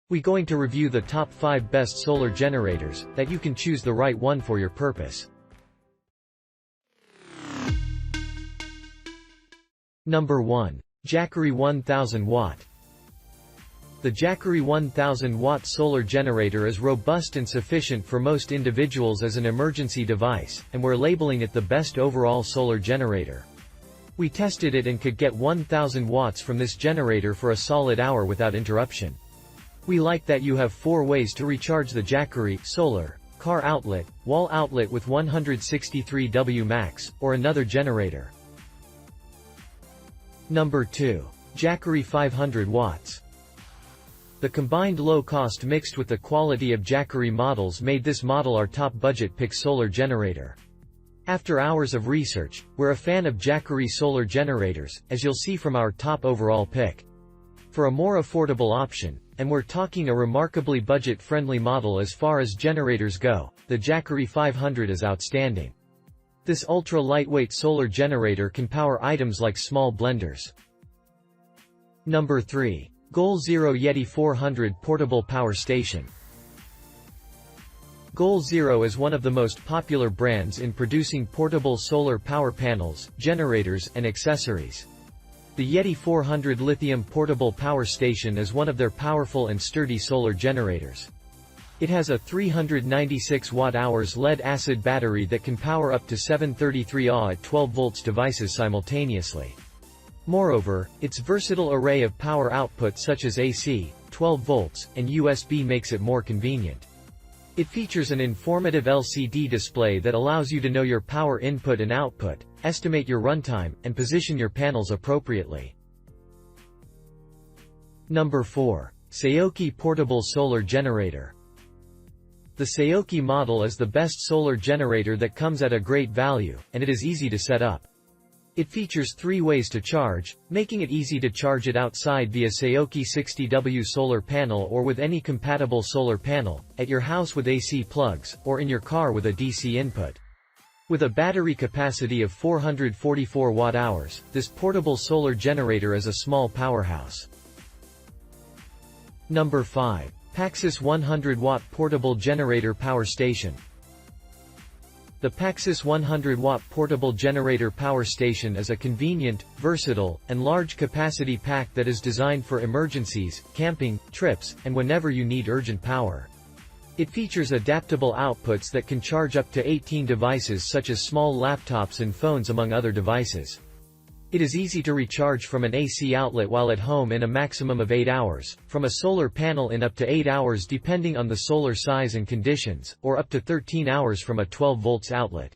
We're going to review the top 5 best solar generators, that you can choose the right one for your purpose. Number 1. Jackery 1000 Watt. The Jackery 1000 Watt solar generator is robust and sufficient for most individuals as an emergency device, and we're labeling it the best overall solar generator. We tested it and could get 1000 watts from this generator for a solid hour without interruption. We like that you have 4 ways to recharge the Jackery: solar, car outlet, wall outlet with 163 W max, or another generator. Number 2. Jackery 500 watts. The combined low cost mixed with the quality of Jackery models made this model our top budget pick solar generator. After hours of research, we're a fan of Jackery solar generators, as you'll see from our top overall pick. For a more affordable option, and we're talking a remarkably budget-friendly model as far as generators go, the Jackery 500 is outstanding. This ultra-lightweight solar generator can power items like small blenders. Number 3. Goal Zero Yeti 400 Portable Power Station. Goal Zero is one of the most popular brands in producing portable solar power panels, generators, and accessories. The Yeti 400 Lithium Portable Power Station is one of their powerful and sturdy solar generators. It has a 396 watt-hours lead-acid battery that can power up to 733 Ah at 12 volts devices simultaneously. Moreover, its versatile array of power outputs such as AC, 12 volts, and USB makes it more convenient. It features an informative LCD display that allows you to know your power input and output, estimate your runtime, and position your panels appropriately. Number 4. Sayoki Portable Solar Generator. The Sayoki model is the best solar generator that comes at a great value, and it is easy to set up. It features 3 ways to charge, making it easy to charge it outside via Sayoki 60W solar panel or with any compatible solar panel, at your house with AC plugs, or in your car with a DC input. With a battery capacity of 444 watt-hours, this portable solar generator is a small powerhouse. Number 5. Paxus 100 Watt Portable Generator Power Station. The Paxus 100 Watt Portable Generator Power Station is a convenient, versatile, and large capacity pack that is designed for emergencies, camping, trips, and whenever you need urgent power. It features adaptable outputs that can charge up to 18 devices such as small laptops and phones among other devices. It is easy to recharge from an AC outlet while at home in a maximum of 8 hours, from a solar panel in up to 8 hours depending on the solar size and conditions, or up to 13 hours from a 12 volts outlet.